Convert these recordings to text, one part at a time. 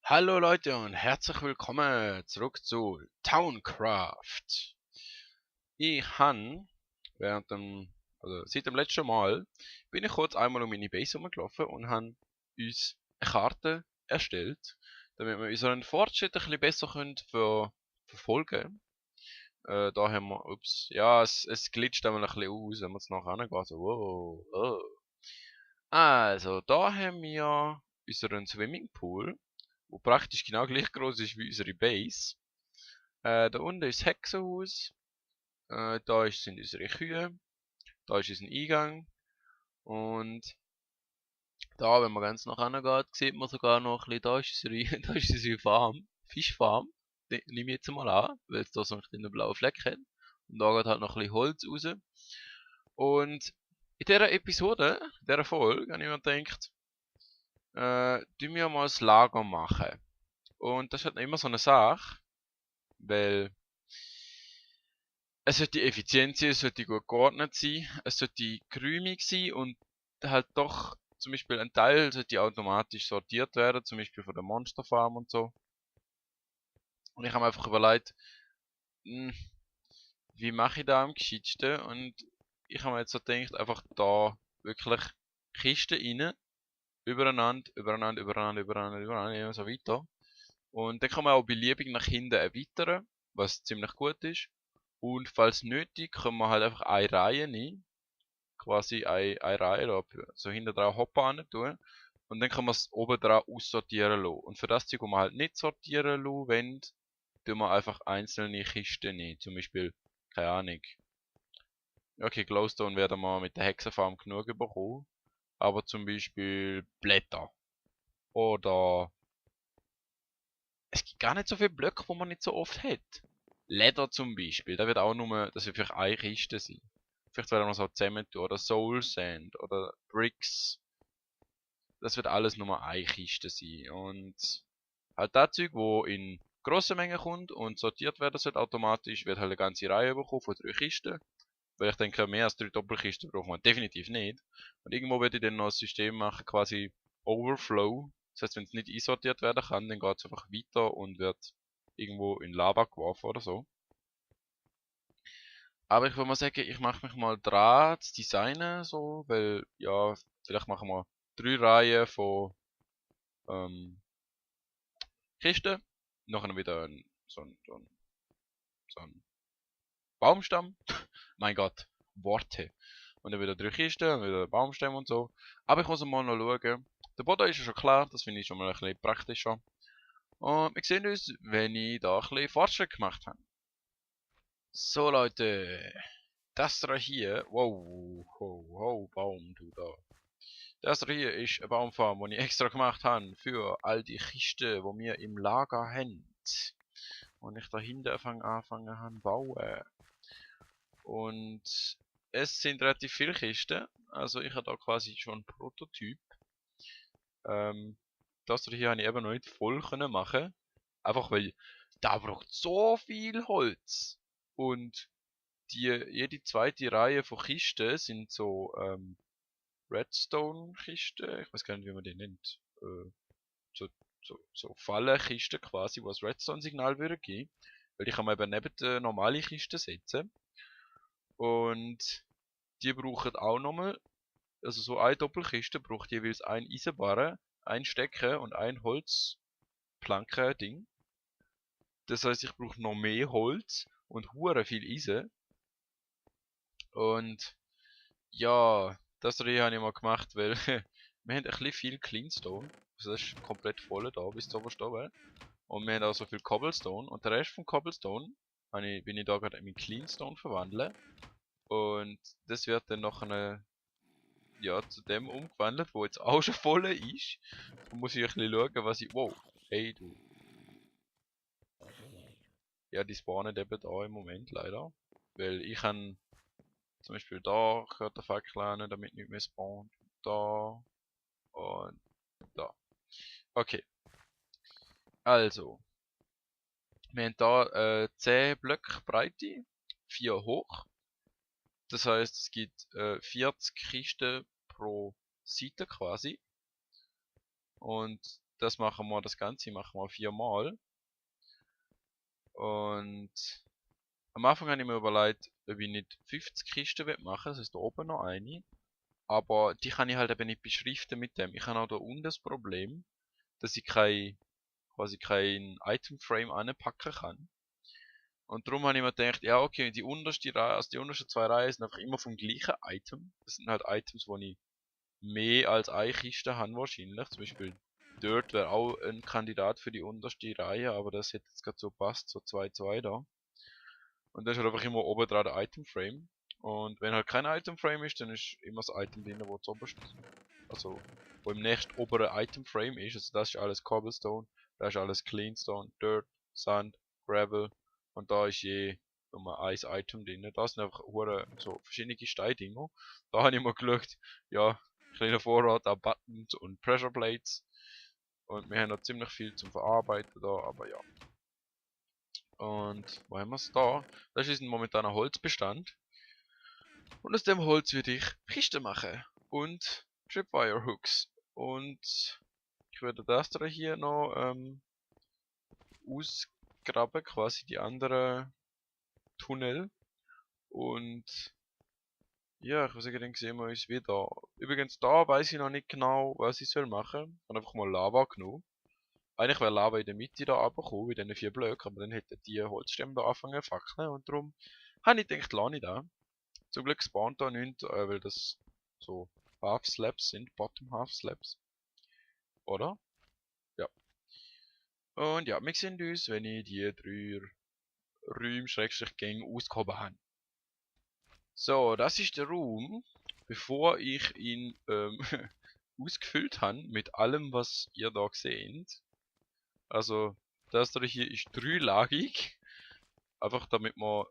Hallo Leute und herzlich willkommen zurück zu Towncraft. Ich han seit dem letzten Mal bin ich kurz einmal um meine Base rumgelaufen und han uns eine Karte erstellt, damit wir unseren Fortschritt ein bisschen besser können verfolgen. Da haben wir, ups, ja, es glitscht einmal ein bisschen aus, wenn man es nachher angeht, so, wow, oh. Also, da haben wir unseren Swimmingpool, wo praktisch genau gleich groß ist wie unsere Base. Da unten ist das Hexenhaus, sind unsere Kühe, da ist unser Eingang und da, wenn man ganz nach hinten geht, sieht man sogar noch ein bisschen, da ist unsere, da ist unsere Farm, Fischfarm, nehme ich jetzt mal an, weil es da so einen kleinen blauen Fleck hat. Und da geht halt noch ein bisschen Holz raus. Und in dieser Episode, in dieser Folge, habe ich mir gedacht, tun wir mal das Lager machen. Und das ist halt immer so eine Sache, weil es sollte effizient sein, es sollte gut geordnet sein, es sollte geräumig sein und halt doch zum Beispiel ein Teil sollte automatisch sortiert werden, zum Beispiel von der Monsterfarm und so. Und ich habe mir einfach überlegt, hm, wie mache ich da am gescheitsten? Und ich habe mir jetzt so gedacht, einfach da wirklich Kisten rein, übereinander, übereinander, übereinander, übereinander, übereinander, immer so weiter. Und dann kann man auch beliebig nach hinten erweitern, was ziemlich gut ist. Und falls nötig, können wir halt einfach eine Reihe nehmen, quasi eine Reihe da, so hinten dran Hopper rein tun. Und dann kann man es oben dran aussortieren lassen. Und für das Zeug, wo man halt nicht sortieren lassen wollen, tun wir einfach einzelne Kisten nehmen. Zum Beispiel, keine Ahnung. Okay, Glowstone werden wir mit der Hexenfarm genug bekommen. Aber zum Beispiel Blätter. Oder es gibt gar nicht so viele Blöcke, wo man nicht so oft hat. Leder zum Beispiel, da wird auch nur, das wird vielleicht eine Kiste sein. Vielleicht werden wir es auch zusammen tun. Oder Soul Sand oder Bricks. Das wird alles nur eine Kiste sein. Und halt das Zeug, wo in grossen Mengen kommt und sortiert werden sollte automatisch, wird halt eine ganze Reihe bekommen von 3 Kisten. Weil ich denke, mehr als 3 Doppelkisten braucht man definitiv nicht. Und irgendwo werde ich dann noch ein System machen, quasi Overflow. Das heißt, wenn es nicht einsortiert werden kann, dann geht es einfach weiter und wird irgendwo in Lava geworfen oder so. Aber ich würde mal sagen, ich mache mich mal dran zu designen, so, weil, ja, vielleicht machen wir 3 Reihen von Kisten. Nachher wieder so ein Baumstamm. Mein Gott, Worte. Und dann wieder 3 Kisten, und wieder Baumstämme und so. Aber ich muss mal noch schauen. Der Boden ist ja schon klar, das finde ich schon mal ein bisschen praktischer. Und wir sehen uns, wenn ich da ein bisschen Fortschritt gemacht habe. So Leute, das da hier, wow, ho, ho, Baum, du da. Das da hier ist eine Baumfarm, die ich extra gemacht habe für all die Kisten, die wir im Lager haben. Und ich dahinter anfangen habe bauen. Und es sind relativ viele Kisten, also ich habe da quasi schon einen Prototyp. Das hier habe ich eben noch nicht voll können machen, einfach weil da braucht so viel Holz. Und jede zweite Reihe von Kisten sind so Redstone-Kisten, ich weiß gar nicht, wie man die nennt. So, so Fallenkisten quasi, wo das Redstone-Signal würde geben. Weil ich kann man eben neben der normalen Kiste setzen. Und die brauchen auch nochmal, also so eine Doppelkiste braucht jeweils ein Eisenbarren, ein Stecken und ein Holzplanken-Ding. Das heißt, ich brauche noch mehr Holz und hure viel Eisen. Und ja, das habe ich mal gemacht, weil wir haben ein bisschen viel Cleanstone. Also das ist komplett voll da, bis zu oben. Und wir haben auch so viel Cobblestone. Und der Rest vom Cobblestone bin ich da gerade in Cleanstone verwandeln. Und das wird dann noch ja, zu dem umgewandelt, wo jetzt auch schon voll ist. Da muss ich ein bisschen schauen, was ich... Wow, hey du. Ja, die spawnen eben da im Moment leider. Weil ich kann zum Beispiel da gehört der Fackel an, damit nicht mehr spawnt. Da und da. Okay, also. Wir haben da 10 Blöcke Breite, 4 hoch. Das heißt, es gibt 40 Kisten pro Seite quasi. Und das Ganze machen wir 4-mal. Und am Anfang habe ich mir überlegt, ob ich nicht 50 Kisten machen will. Das heißt, da oben noch eine. Aber die kann ich halt eben nicht beschriften mit dem. Ich habe auch da unten das Problem, dass ich quasi kein Item-Frame anpacken kann. Und darum habe ich mir gedacht, ja okay, die unterste Reihe, also die untersten 2 Reihen sind einfach immer vom gleichen Item. Das sind halt Items, wo ich mehr als eine Kiste habe wahrscheinlich. Zum Beispiel Dirt wäre auch ein Kandidat für die unterste Reihe, aber das hätte jetzt gerade so passt, so 2-2 da. Und dann ist halt einfach immer oben dran der Item-Frame. Und wenn halt kein Item-Frame ist, dann ist immer das Item drin, wo zuoberst, also wo im nächsten oberen Item-Frame ist. Also das ist alles Cobblestone, da ist alles Cleanstone, Dirt, Sand, Gravel und da ist je Nummer 1 Item drin. Da sind einfach so verschiedene Steindinger. Da habe ich mal geschaut, ja, kleiner Vorrat an Buttons und Pressure Plates. Und wir haben noch ziemlich viel zum Verarbeiten da, aber ja. Und wo haben wir es da? Das ist ein momentaner Holzbestand. Und aus dem Holz würde ich Kisten machen. Und Tripwire Hooks. Und ich würde das da hier noch ausgraben, quasi die anderen Tunnel. Und ja, ich würde sagen, dann sehen wir uns wieder. Übrigens, da weiß ich noch nicht genau, was ich soll machen. Ich habe einfach mal Lava genommen. Eigentlich wäre Lava in der Mitte da runtergekommen, in diesen 4 Blöcken, aber dann hätten die Holzstämme da angefangen zu fackeln. Und darum habe ich gedacht, lasse ich da. Zum Glück spawnt da nichts, weil das so Half Slabs sind, Bottom Half Slabs. Oder? Ja. Und ja, wir sehen uns, wenn ich die 3 Räume-Gänge ausgehoben habe. So, das ist der Raum, bevor ich ihn ausgefüllt habe mit allem, was ihr da seht. Also, das da hier ist dreilagig. Einfach damit man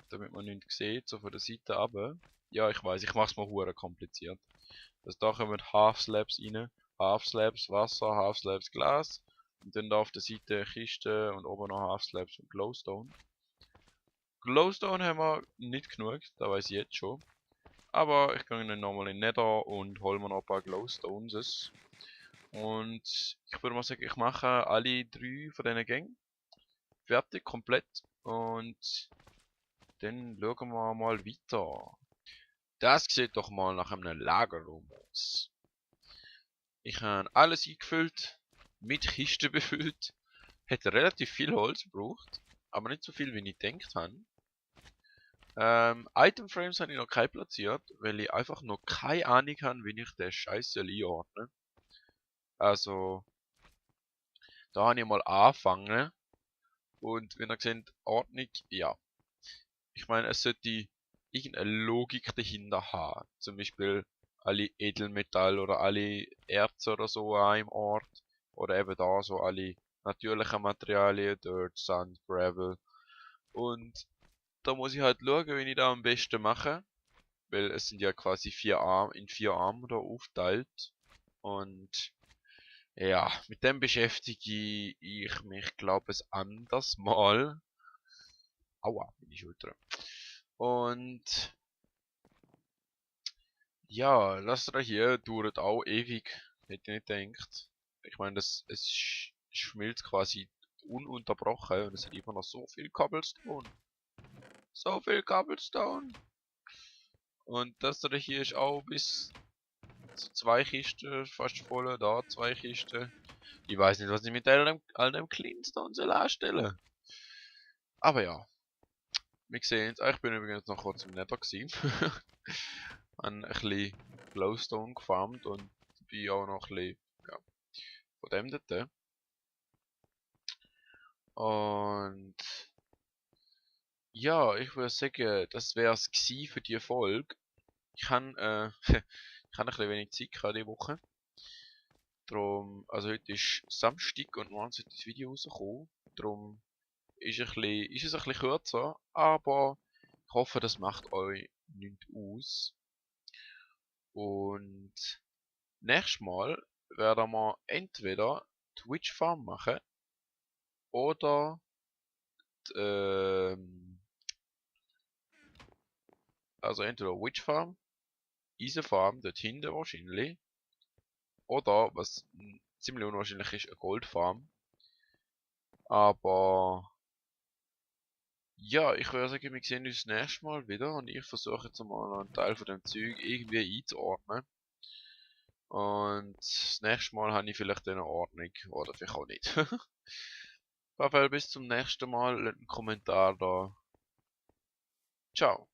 damit man nichts sieht, so von der Seite runter. Ja, ich weiß, ich mach's mal hure kompliziert. Also da kommen Half Slabs rein, Half Slabs Wasser, Half Slabs Glas. Und dann da auf der Seite Kiste und oben noch Half Slabs und Glowstone. Glowstone haben wir nicht genug, da weiß ich jetzt schon. Aber ich gehe dann nochmal in Nether und hol mir noch ein paar Glowstones. Und ich würde mal sagen, ich mache alle 3 von diesen Gängen fertig, komplett. Und dann schauen wir mal weiter. Das sieht doch mal nach einem Lagerraum aus. Ich habe alles eingefüllt, mit Kisten befüllt. Hätte relativ viel Holz gebraucht, aber nicht so viel wie ich gedacht habe. Itemframes habe ich noch keine platziert, weil ich einfach noch keine Ahnung habe, wie ich den Scheiß einordne. Also, da habe ich mal angefangen. Und wenn ihr seht, Ordnung, ja. Ich meine, es sollte irgendeine Logik dahinter haben. Zum Beispiel alle Edelmetall oder alle Erze oder so an einem Ort. Oder eben da so alle natürlichen Materialien, Dirt, Sand, Gravel. Und da muss ich halt schauen, wie ich das am besten mache. Weil es sind ja quasi 4 Arme, in 4 Arme da aufgeteilt. Und ja, mit dem beschäftige ich mich, glaube ich, anders mal. Aua, meine Schulter. Und ja, das da hier dauert auch ewig. Hätte ich nicht gedacht. Ich meine, es schmilzt quasi ununterbrochen und es hat immer noch so viel Cobblestone. So viel Cobblestone. Und das da hier ist auch bis zu 2 Kisten fast voll. Da 2 Kisten. Ich weiß nicht, was ich mit all dem Cleanstone soll anstellen. Aber ja, wir sehen es. Ich bin übrigens noch kurz im Nether gewesen. Habe ein bisschen Glowstone gefarmt und bin auch noch ein bisschen, ja, von dem dort. Und ja, ich würde sagen, das wäre es für die Folge. Ich habe ich habe ein bisschen wenig Zeit gehabt diese Woche. Drum, also heute ist Samstag und morgen sollte das Video rauskommen. Darum ist es ein bisschen kürzer, aber ich hoffe, das macht euch nichts aus. Und nächstes Mal werden wir entweder Twitch Farm machen oder ähm, also entweder Witch Farm, Easy Farm, dort hinten wahrscheinlich, oder was ziemlich unwahrscheinlich ist, eine Goldfarm. Aber ja, ich würde sagen, wir sehen uns das nächste Mal wieder und ich versuche jetzt mal einen Teil von dem Zeug irgendwie einzuordnen. Und das nächste Mal habe ich vielleicht eine Ordnung oder vielleicht auch nicht. Auf jeden Fall bis zum nächsten Mal, lasst einen Kommentar da. Ciao.